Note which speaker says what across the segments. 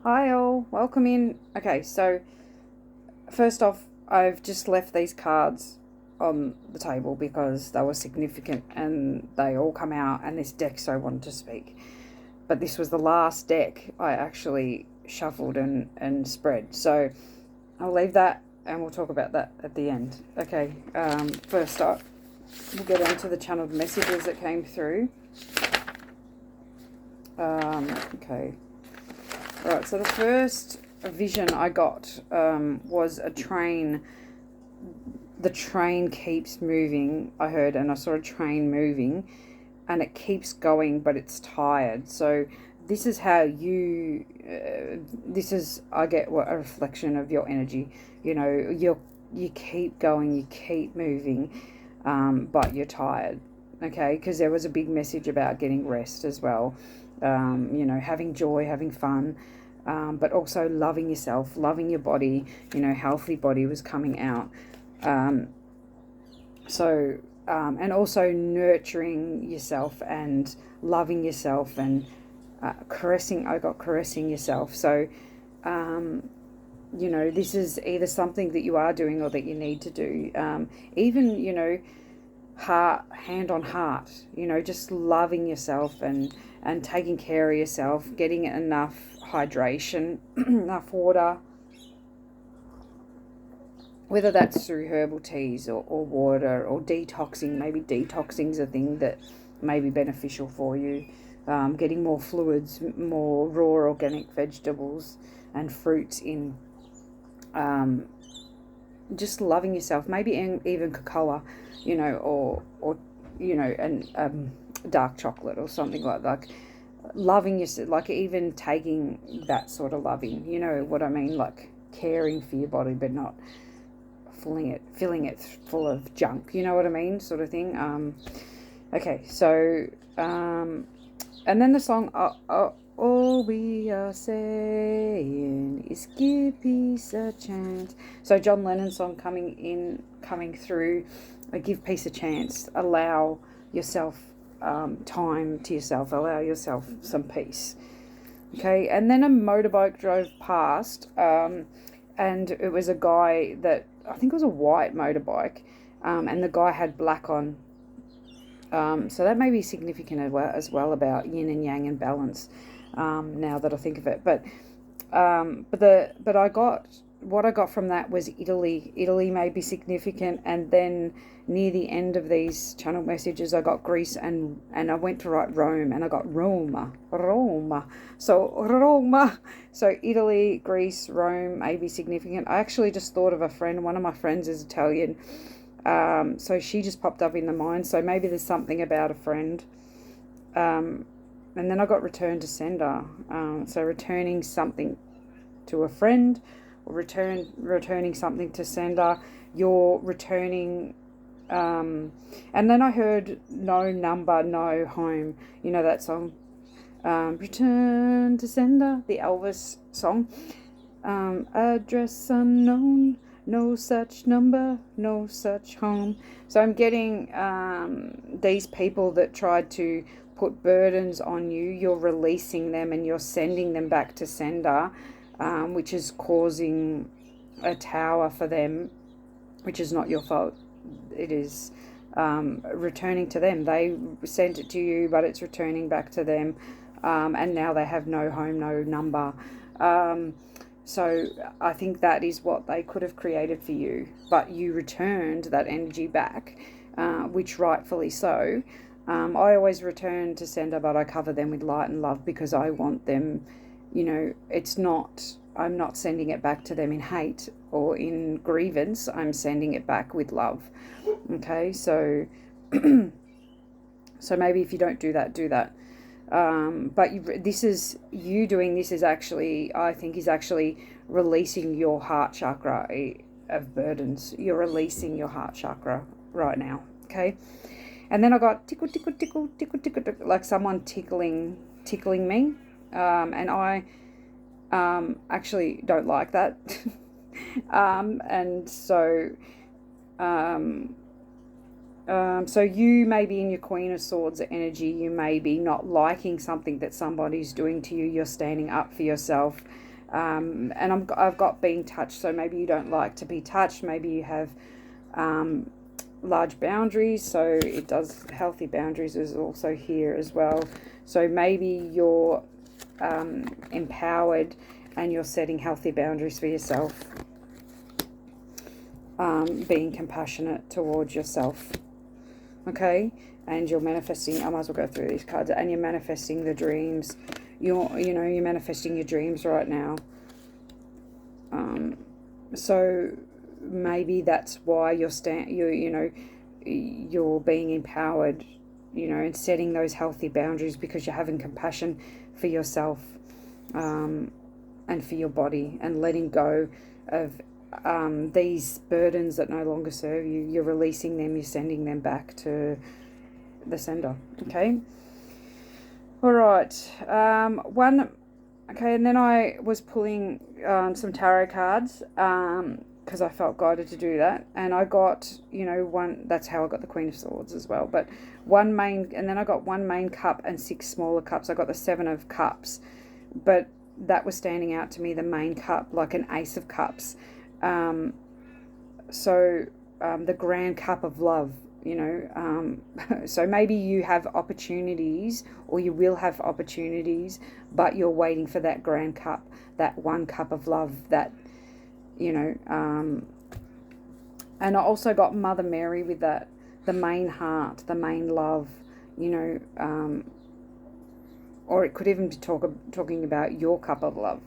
Speaker 1: Hi all, welcome in. Okay, so first off, I've just left these cards on the table because they were significant and they all come out and this deck so wanted to speak. But this was the last deck I actually shuffled and spread. So I'll leave that and we'll talk about that at the end. Okay, first up, we'll get on to the channeled messages that came through. Okay. Right, so the first vision I got was a train. The train keeps moving, I heard, and I saw a train moving, and it keeps going, but it's tired. So this is how you, I get a reflection of your energy. You know, you keep going, you keep moving, but you're tired. Okay, because there was a big message about getting rest as well. Having joy, having fun, but also loving yourself, loving your body. Healthy body was coming out. Um, and also nurturing yourself and loving yourself and caressing. I got caressing yourself. So, this is either something that you are doing or that you need to do. Even, hand on heart, just loving yourself and taking care of yourself, getting enough hydration, enough water, whether that's through herbal teas or water or detoxing. Maybe detoxing's a thing that may be beneficial for you. Getting more fluids, more raw organic vegetables and fruits in. Just loving yourself, maybe even cocoa, or and dark chocolate or something like loving yourself, like even taking that sort of loving, you know what I mean, like caring for your body, but not filling it full of junk, you know what I mean, sort of thing. Okay, so and then the song, all we are saying is give peace a chance. So John Lennon's song coming through. Give peace a chance. Allow yourself time to yourself. Allow yourself some peace. Okay, and then a motorbike drove past, and it was a guy that I think it was a white motorbike, and the guy had black on. So that may be significant as well about yin and yang and balance. Now that I think of it, but I got what I got from that was Italy. Italy may be significant, and then near the end of these channel messages, I got Greece, and I went to write Rome, and I got Roma. So Roma. So Italy, Greece, Rome may be significant. I actually just thought of a friend. One of my friends is Italian. So she just popped up in the mind. So maybe there's something about a friend. And then I got return to sender. So returning something to a friend, or returning something to sender. You're returning. And then I heard no number, no home. You know that song? Return to sender, the Elvis song. Address unknown. No such number, no such home. So I'm getting these people that tried to put burdens on you. You're releasing them and you're sending them back to sender, which is causing a tower for them, which is not your fault. It is returning to them. They sent it to you, but it's returning back to them, and now they have no home, no number. So I think that is what they could have created for you, but you returned that energy back, which rightfully so. I always return to sender, but I cover them with light and love because I want them, I'm not sending it back to them in hate or in grievance. I'm sending it back with love. Okay, so so maybe if you don't do that, do that. This is you doing this is actually, I think, is actually releasing your heart chakra of burdens. You're releasing your heart chakra right now. Okay. And then I got tickle, tickle, tickle, tickle, tickle, tickle, like someone tickling me. And I actually don't like that. And so, so you may be in your Queen of Swords energy. You may be not liking something that somebody's doing to you. You're standing up for yourself. And I've got being touched, so maybe you don't like to be touched. Maybe you have large boundaries, so it does, healthy boundaries is also here as well. So maybe you're empowered and you're setting healthy boundaries for yourself, being compassionate towards yourself, okay? And you're manifesting, I might as well go through these cards, and you're manifesting the dreams. You're manifesting your dreams right now. So maybe that's why you're being empowered, and setting those healthy boundaries, because you're having compassion for yourself, and for your body, and letting go of these burdens that no longer serve you. You're releasing them, you're sending them back to the sender, okay? All right, okay, and then I was pulling some tarot cards, because I felt guided to do that, and I got, one, that's how I got the Queen of Swords as well, but and then I got one main cup and 6 smaller cups. I got the 7 of Cups, but that was standing out to me, the main cup, like an Ace of Cups. So the Grand Cup of Love, so maybe you have opportunities, or you will have opportunities, but you're waiting for that Grand Cup, that one cup of love, that, and I also got Mother Mary with that, the main heart, the main love, or it could even be talking about your cup of love.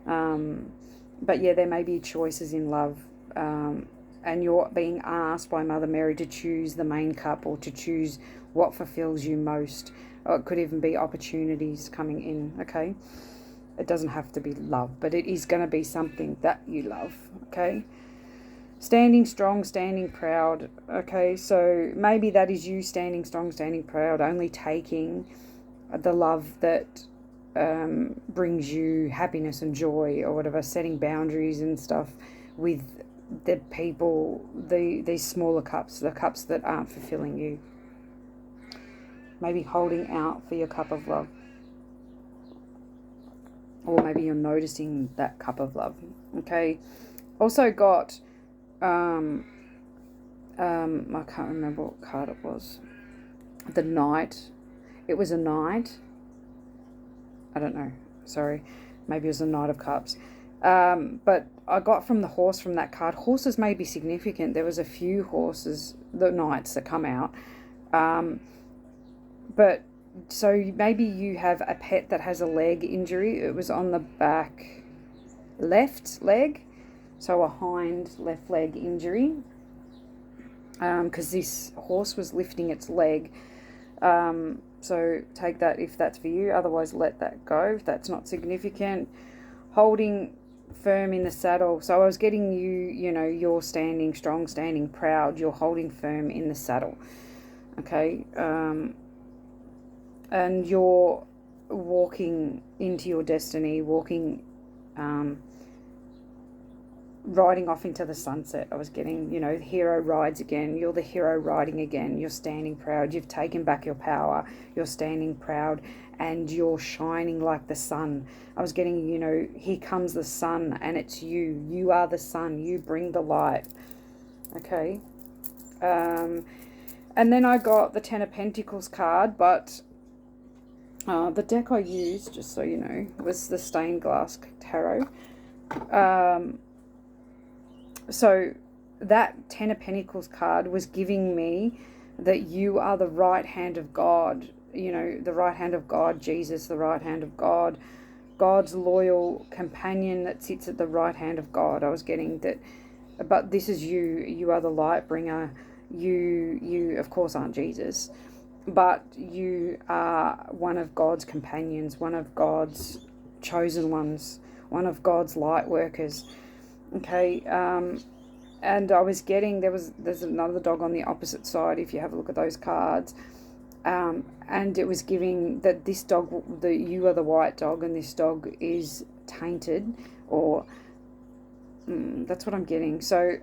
Speaker 1: But yeah, there may be choices in love, and you're being asked by Mother Mary to choose the main cup, or to choose what fulfills you most. Or it could even be opportunities coming in, okay? It doesn't have to be love, but it is going to be something that you love, okay? Standing strong, standing proud, okay? So maybe that is you standing strong, standing proud, only taking the love that brings you happiness and joy, or whatever, setting boundaries and stuff with the people, these smaller cups, the cups that aren't fulfilling you. Maybe holding out for your cup of love. Or maybe you're noticing that cup of love, okay? Also got, I can't remember what card it was. The Knight. It was a Knight. I don't know. Sorry. Maybe it was a Knight of Cups. But I got from the Horse from that card. Horses may be significant. There was a few horses, the Knights, that come out. But so maybe you have a pet that has a leg injury. It was on the back left leg. So a hind left leg injury. Because this horse was lifting its leg. So take that if that's for you. Otherwise, let that go if that's not significant. Holding firm in the saddle. So I was getting you're standing strong, standing proud. You're holding firm in the saddle. Okay. And you're walking into your destiny, riding off into the sunset. I was getting, the hero rides again. You're the hero riding again. You're standing proud. You've taken back your power. You're standing proud, and you're shining like the sun. I was getting, here comes the sun, and it's you. You are the sun. You bring the light. Okay. And then I got the 10 of Pentacles card, but the deck I used, just so you know, was the Stained Glass Tarot. So that 10 of Pentacles card was giving me that you are the right hand of God, the right hand of God, Jesus, the right hand of God, God's loyal companion that sits at the right hand of God. I was getting that, but this is you are the light bringer. You of course aren't Jesus, but you are one of God's companions, one of God's chosen ones, one of God's light workers. Okay, and I was getting, there's another dog on the opposite side if you have a look at those cards, and it was giving that this dog, you are the white dog, and this dog is tainted, or that's what I'm getting. So,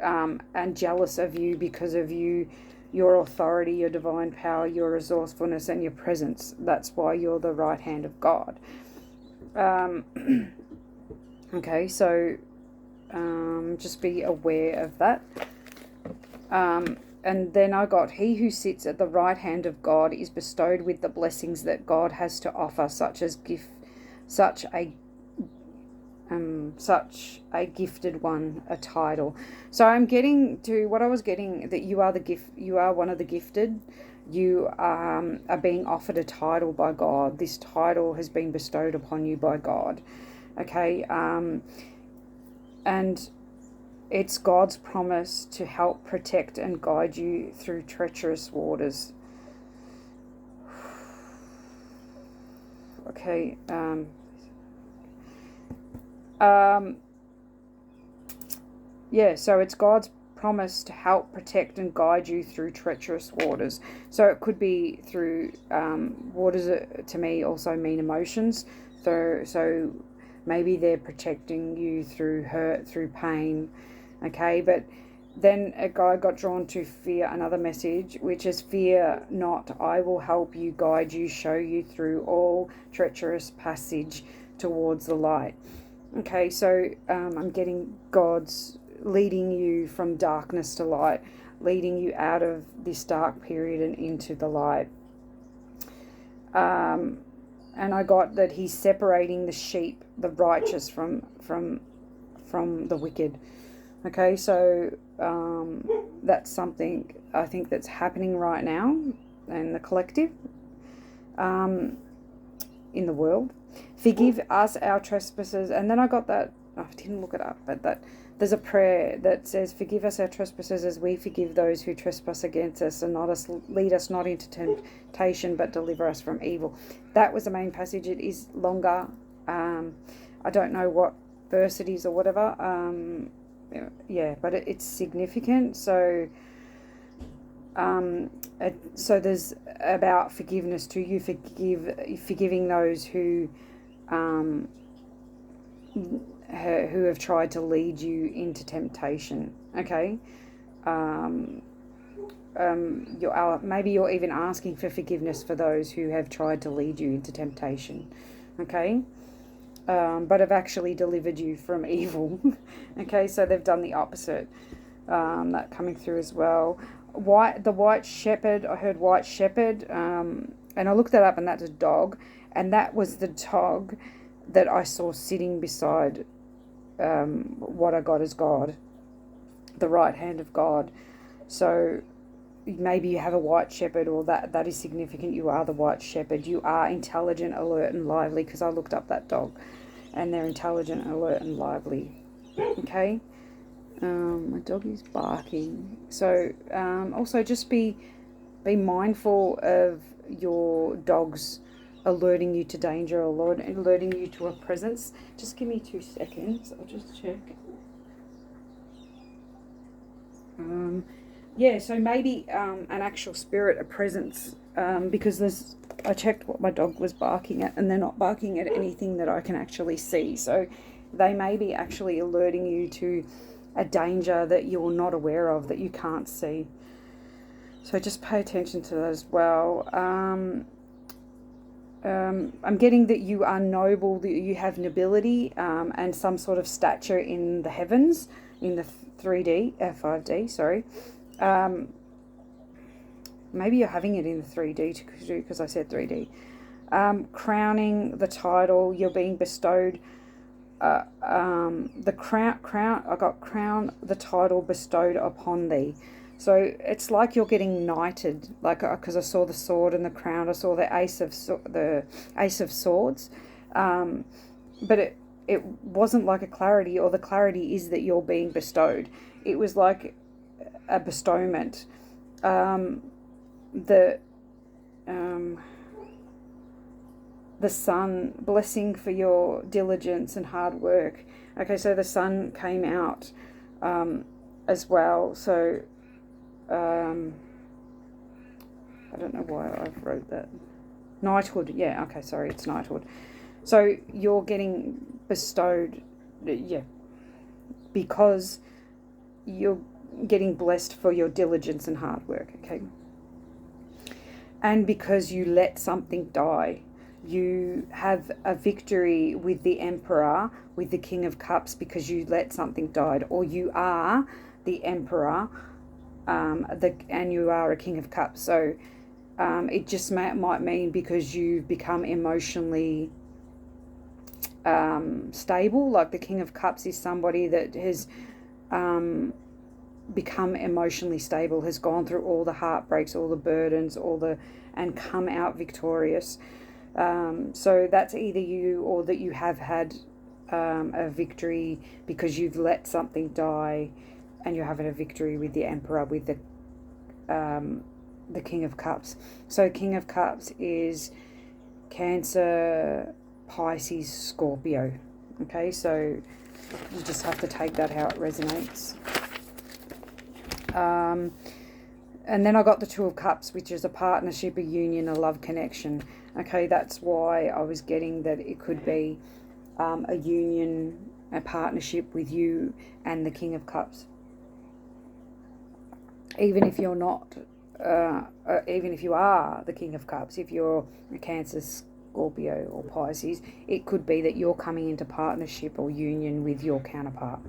Speaker 1: and jealous of you because of your authority, your divine power, your resourcefulness, and your presence. That's why you're the right hand of God. Okay, so just be aware of that. And then I got, he who sits at the right hand of God is bestowed with the blessings that God has to offer, such a gifted one, a title. So I'm getting to what I was getting, that you are the gift, you are one of the gifted. You are being offered a title by God. This title has been bestowed upon you by God. Okay, and it's God's promise to help protect and guide you through treacherous waters. Okay, yeah, so it's God's promise to help protect and guide you through treacherous waters. So it could be through waters, to me also mean emotions. So maybe they're protecting you through hurt, through pain. Okay, but then a guy got drawn to fear, another message, which is fear not, I will help you, guide you, show you through all treacherous passage towards the light. Okay, so I'm getting God's leading you from darkness to light, leading you out of this dark period and into the light. And I got that he's separating the sheep, the righteous, from the wicked. Okay, so that's something I think that's happening right now in the collective, in the world. Forgive us our trespasses. And then I got that, I didn't look it up, but that there's a prayer that says, forgive us our trespasses as we forgive those who trespass against us, and lead us not into temptation, but deliver us from evil. That was the main passage. It is longer. I don't know what verse it is or whatever. Yeah, but it's significant. So so there's about forgiveness too. You forgiving those who have tried to lead you into temptation. Okay, maybe you're even asking for forgiveness for those who have tried to lead you into temptation. Okay. But have actually delivered you from evil. Okay, so they've done the opposite. That coming through as well. The white shepherd, I heard white shepherd, and I looked that up, and that's a dog, and that was the dog that I saw sitting beside what I got as God, the right hand of God. So maybe you have a white shepherd, or that is significant. You are the white shepherd. You are intelligent, alert, and lively, because I looked up that dog, and they're intelligent, alert, and lively. Okay, my dog is barking. So also just be mindful of your dogs alerting you to danger, or alerting you to a presence. Just give me 2 seconds. I'll just check. Yeah, so maybe an actual spirit, a presence, because I checked what my dog was barking at, and they're not barking at anything that I can actually see. So they may be actually alerting you to a danger that you're not aware of, that you can't see. So just pay attention to that as well. I'm getting that you are noble, that you have nobility, and some sort of stature in the heavens, in the 5D, sorry. Maybe you're having it in the 3D because I said 3D. Crowning the title, you're being bestowed. The crown. I got crown, the title bestowed upon thee. So it's like you're getting knighted, like, because I saw the sword and the crown. I saw the ace of swords, but it wasn't like a clarity, or the clarity is that you're being bestowed. It was like a bestowment. The sun, blessing for your diligence and hard work. Okay, so the sun came out as well. So I don't know why I wrote that. Knighthood, yeah, okay, sorry, it's knighthood. So you're getting bestowed, yeah, because you're getting blessed for your diligence and hard work, okay? And because you let something die. you have a victory with the Emperor, with the King of Cups, because you let something die, or you are the Emperor, and you are a King of Cups. So it just might mean because you've become emotionally stable. Like the King of Cups is somebody that has become emotionally stable, has gone through all the heartbreaks, all the burdens, and come out victorious. So that's either you, or that you have had a victory because you've let something die, and you're having a victory with the Emperor, with the King of Cups. So King of Cups is Cancer, Pisces, Scorpio. Okay, so you just have to take that how it resonates. And then I got the Two of Cups, which is a partnership, a union, a love connection. Okay, that's why I was getting that it could be a union, a partnership with you and the King of Cups. Even if you're not, even if you are the King of Cups, if you're a Cancer, Scorpio or Pisces, it could be that you're coming into partnership or union with your counterpart.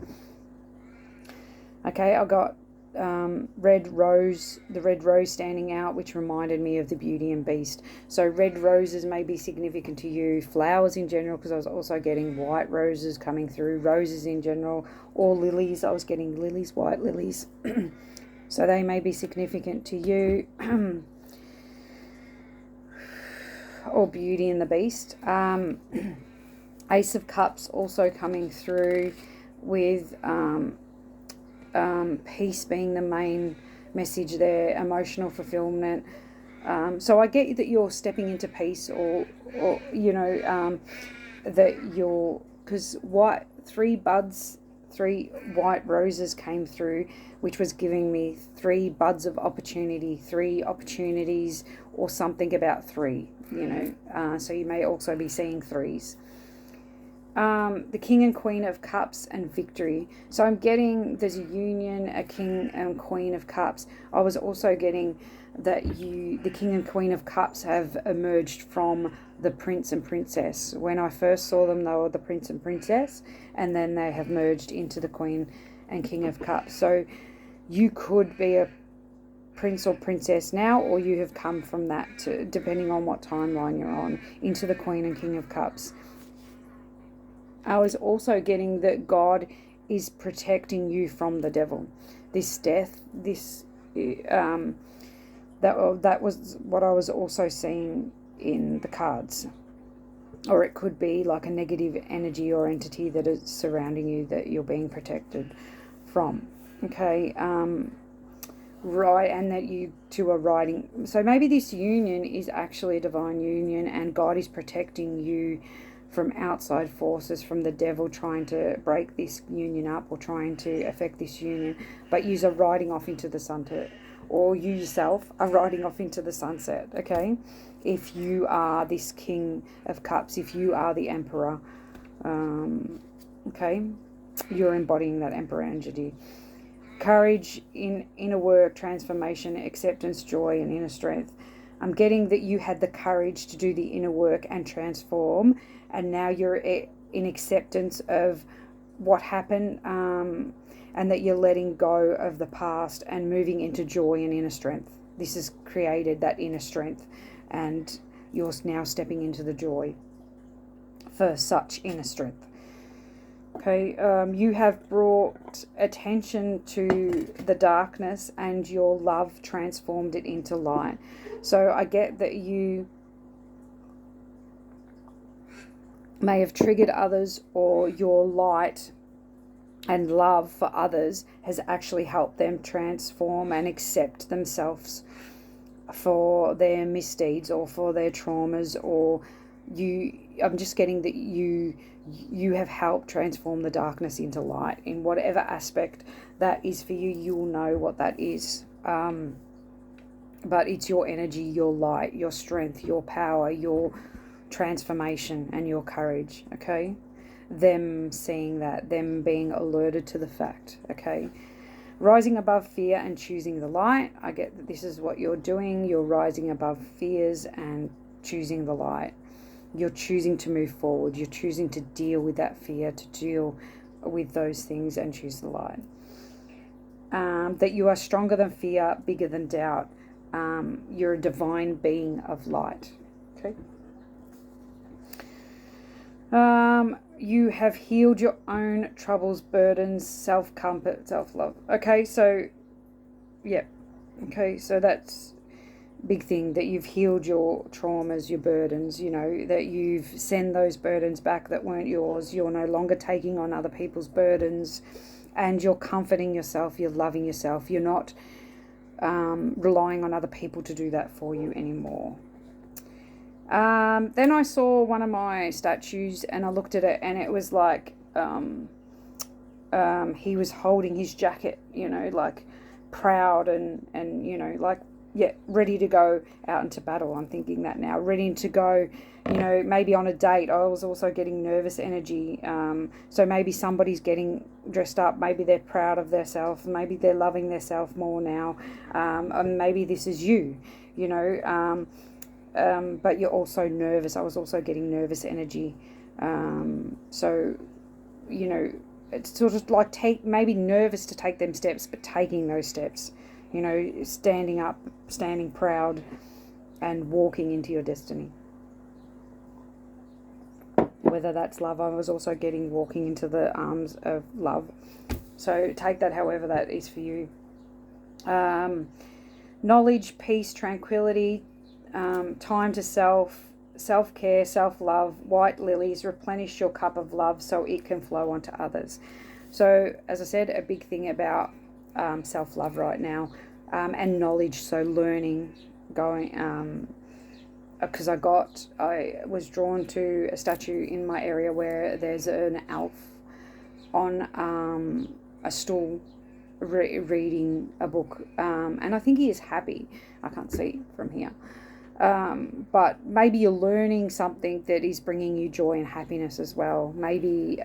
Speaker 1: Okay, I got red rose, the red rose standing out, which reminded me of the Beauty and Beast. So red roses may be significant to you, flowers in general, because I was also getting white roses coming through, roses in general, or lilies. I was getting lilies, white lilies. So they may be significant to you. Or Beauty and the Beast. Ace of Cups also coming through with peace being the main message there, emotional fulfillment. So I get that you're stepping into peace, or that you're, because three white roses came through, which was giving me 3 buds of opportunity, 3 opportunities, or something about 3, so you may also be seeing 3s. The King and Queen of Cups and victory. So I'm getting there's a union, a King and Queen of Cups. I was also getting that the King and Queen of Cups have emerged from the Prince and Princess. When I first saw them, they were the Prince and Princess, and then they have merged into the Queen and King of Cups. So you could be a Prince or Princess now, or you have come from that, depending on what timeline you're on, into the Queen and King of Cups. I was also getting that God is protecting you from the devil. This death, that was what I was also seeing in the cards. Or it could be like a negative energy or entity that is surrounding you that you're being protected from. Okay, right, and that you two are riding. So maybe this union is actually a divine union, and God is protecting you from outside forces, from the devil trying to break this union up or trying to affect this union. But you are riding off into the sunset, or you yourself are riding off into the sunset. Okay, if you are this King of Cups, if you are the Emperor, okay, you're embodying that Emperor energy. Courage in inner work, transformation, acceptance, joy, and inner strength. I'm getting that you had the courage to do the inner work and transform, and now you're in acceptance of what happened, and that you're letting go of the past and moving into joy and inner strength. This has created that inner strength, and you're now stepping into the joy for such inner strength. Okay, you have brought attention to the darkness, and your love transformed it into light. So I get that you may have triggered others, or your light and love for others has actually helped them transform and accept themselves for their misdeeds or for their traumas, or I'm just getting that you have helped transform the darkness into light in whatever aspect that is for you. You'll know what that is, but it's your energy, your light, your strength, your power, your transformation, and your courage. Okay, them seeing that, them being alerted to the fact. Okay, rising above fear and choosing the light. I get that this is what you're doing. You're rising above fears and choosing the light. you're choosing to move forward. You're choosing to deal with that fear, to deal with those things and choose the light. That you are stronger than fear, bigger than doubt. You're a divine being of light. Okay. You have healed your own troubles, burdens, self-comfort, self-love. Okay, so, yeah. Okay, so that's big thing, that you've healed your traumas, your burdens, you know, that you've sent those burdens back that weren't yours. You're no longer taking on other people's burdens, and you're comforting yourself, you're loving yourself. You're not relying on other people to do that for you anymore. Then I saw one of my statues and I looked at it, and it was like he was holding his jacket, you know, like proud and you know, like, yeah, ready to go out into battle. I'm thinking that now, ready to go, you know, maybe on a date. I was also getting nervous energy. So maybe somebody's getting dressed up. Maybe they're proud of themselves. Maybe they're loving themselves more now. And maybe this is you, you know, but you're also nervous. I was also getting nervous energy. So, you know, it's sort of like maybe nervous to take them steps, but taking those steps. You know, standing up, standing proud, and walking into your destiny. Whether that's love, I was also getting walking into the arms of love. So take that however that is for you. Knowledge, peace, tranquility, time to self-care, self-love, white lilies, replenish your cup of love so it can flow onto others. So, as I said, a big thing about self-love right now, and knowledge, so learning, going, because I was drawn to a statue in my area where there's an elf on a stool reading a book, and I think he is happy. I can't see from here. But maybe you're learning something that is bringing you joy and happiness as well. Maybe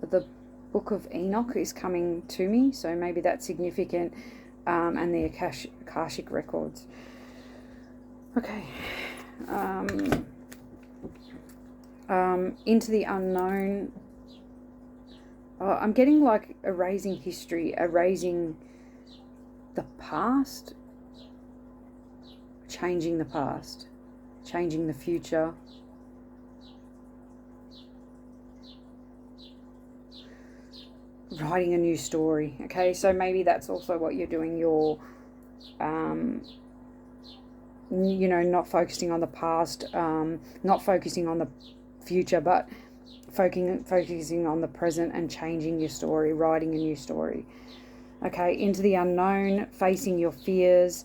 Speaker 1: the Book of Enoch is coming to me, so maybe that's significant, and the Akashic records. Okay. Into the unknown. I'm getting like erasing history, erasing the past, changing the past, changing the future. Writing a new story. Okay, so maybe that's also what you're doing. You're you know, not focusing on the past, not focusing on the future, but focusing on the present and changing your story, writing a new story. Okay, into the unknown, facing your fears.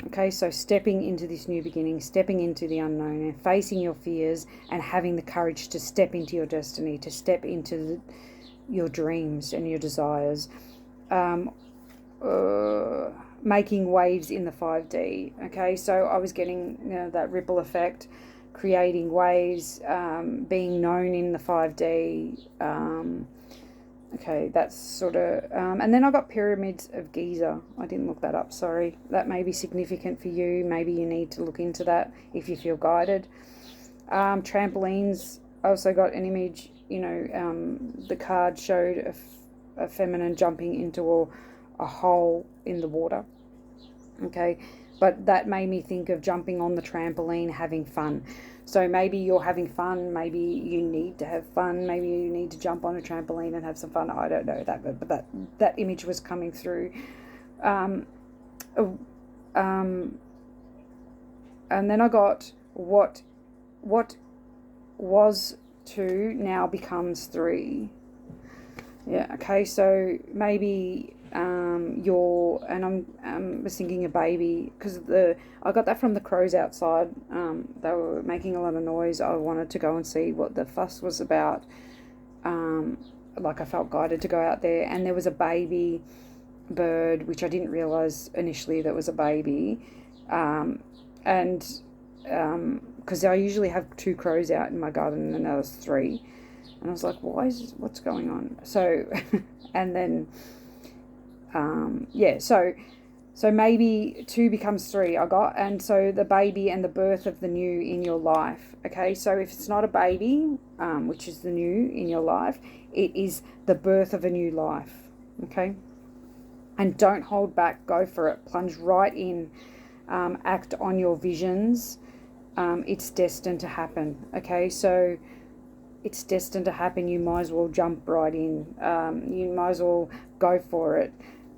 Speaker 1: Okay, so stepping into this new beginning, stepping into the unknown and facing your fears and having the courage to step into your destiny, to step into your dreams and your desires. Making waves in the 5D. Okay, so I was getting, you know, that ripple effect, creating waves, being known in the 5D. Okay, that's sort of, and then I got pyramids of Giza. I didn't look that up, sorry. That may be significant for you. Maybe you need to look into that if you feel guided. Trampolines, I also got an image, you know, the card showed a feminine jumping into a hole in the water. Okay, but that made me think of jumping on the trampoline, having fun. So maybe you're having fun, maybe you need to have fun, maybe you need to jump on a trampoline and have some fun. I don't know that, but that image was coming through. And then I got what was 2 now becomes 3. Yeah, okay, so maybe I was thinking a baby, because I got that from the crows outside. They were making a lot of noise. I wanted to go and see what the fuss was about. Like I felt guided to go out there, and there was a baby bird, which I didn't realize initially that was a baby, and because I usually have 2 crows out in my garden, and there was 3, and I was like, what's going on? So, and then, so So maybe 2 becomes 3, I got. And so the baby and the birth of the new in your life. Okay, so if it's not a baby, which is the new in your life, it is the birth of a new life. Okay, and don't hold back. Go for it. Plunge right in. Act on your visions. It's destined to happen. Okay, so it's destined to happen. You might as well jump right in. You might as well go for it,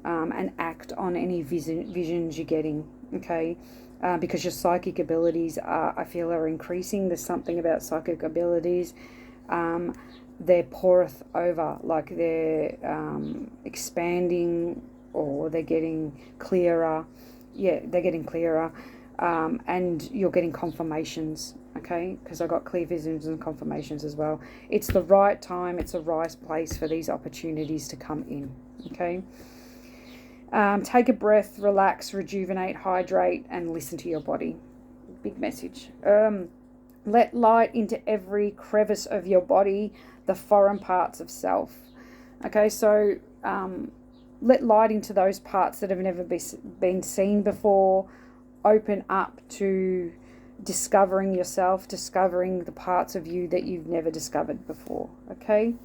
Speaker 1: and act on any visions you're getting. Okay, because your psychic abilities I feel are increasing. There's something about psychic abilities. They're poureth over, like they're expanding, or they're getting clearer. Yeah, they're getting clearer. And you're getting confirmations, okay? Because I got clear visions and confirmations as well. It's the right time, it's the right place for these opportunities to come in, okay? Take a breath, relax, rejuvenate, hydrate, and listen to your body. Big message. Let light into every crevice of your body, the foreign parts of self. Okay, so let light into those parts that have never been seen before. Open up to discovering yourself, discovering the parts of you that you've never discovered before. Okay,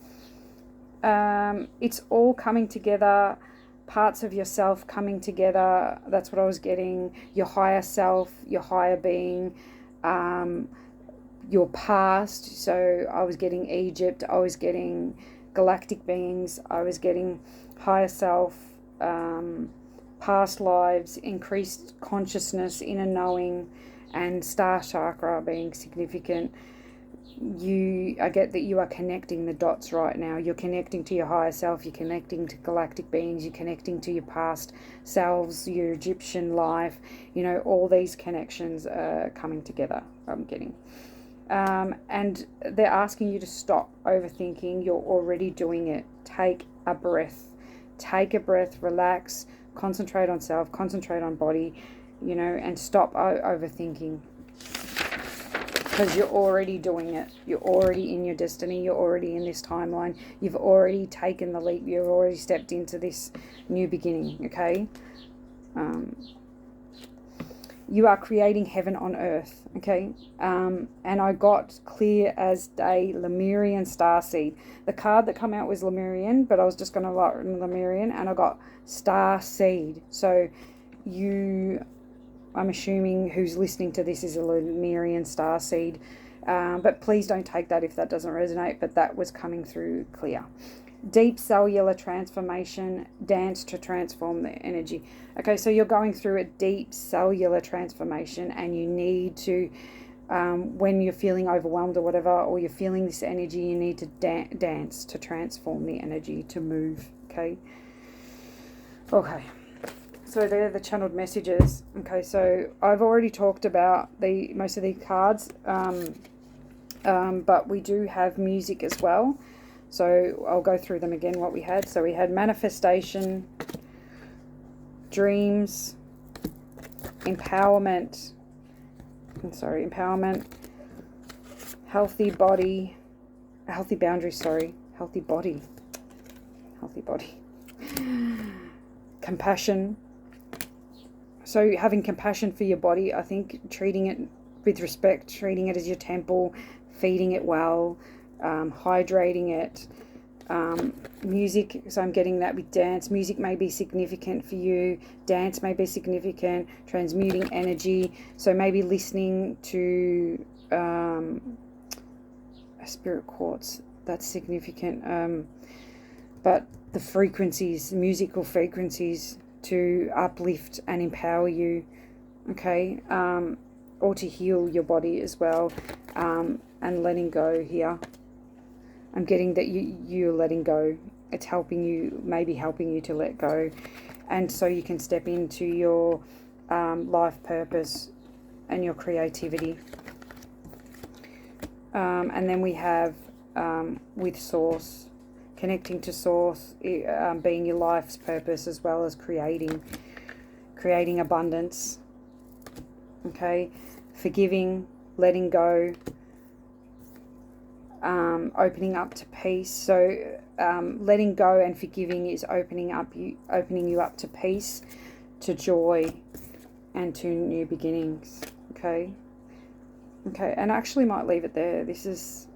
Speaker 1: it's all coming together. Parts of yourself coming together. That's what I was getting. Your higher self, your higher being, your past. So I was getting Egypt. I was getting galactic beings. I was getting higher self. Past lives, increased consciousness, inner knowing, and star chakra being significant. I get that you are connecting the dots right now. You're connecting to your higher self, you're connecting to galactic beings, you're connecting to your past selves, your Egyptian life. All these connections are coming together, I'm getting. And they're asking you to stop overthinking. You're already doing it. Take a breath, relax, concentrate on self, concentrate on body, and stop overthinking, because you're already doing it. You're already in your destiny. You're already in this timeline. You've already taken the leap. You've already stepped into this new beginning, okay? You are creating heaven on earth, okay? And I got clear as day Lemurian starseed. The card that came out was Lemurian, but I was just going to write Lemurian, and I got star seed. So I'm assuming who's listening to this is a Lemurian star seed. But please don't take that if that doesn't resonate, but that was coming through clear. Deep cellular transformation, dance to transform the energy. Okay, so you're going through a deep cellular transformation, and you need to, when you're feeling overwhelmed or whatever, or you're feeling this energy, you need to dance to transform the energy, to move, okay? Okay, so they're the channeled messages. Okay, so I've already talked about most of the cards, but we do have music as well. So I'll go through them again, what we had. So we had manifestation, dreams, empowerment, healthy body, healthy boundaries, healthy body, compassion. So having compassion for your body, I think treating it with respect, treating it as your temple, feeding it well, hydrating it. Music, so I'm getting that with dance. Music may be significant for you. Dance may be significant. Transmuting energy. So maybe listening to a spirit quartz, that's significant. But the frequencies, musical frequencies, to uplift and empower you, okay, or to heal your body as well, and letting go here. I'm getting that you're letting go. It's helping you, maybe helping you to let go, and so you can step into your life purpose and your creativity. And then we have with source, connecting to source, being your life's purpose, as well as creating abundance. Okay, forgiving, letting go, opening up to peace. So letting go and forgiving is opening you up to peace, to joy and to new beginnings. Okay. Okay, and I actually might leave it there. This is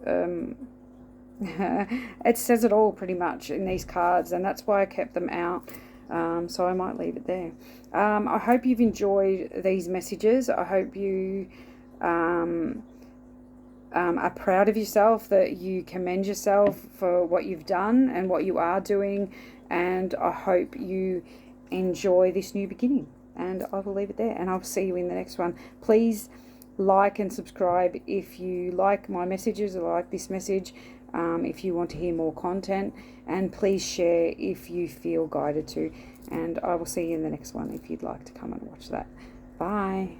Speaker 1: it says it all pretty much in these cards, and that's why I kept them out. So I might leave it there. I hope you've enjoyed these messages. I hope you are proud of yourself, that you commend yourself for what you've done and what you are doing, and I hope you enjoy this new beginning. And I will leave it there, and I'll see you in the next one. Please like and subscribe if you like my messages or like this message, if you want to hear more content, and please share if you feel guided to. And I will see you in the next one if you'd like to come and watch that. Bye.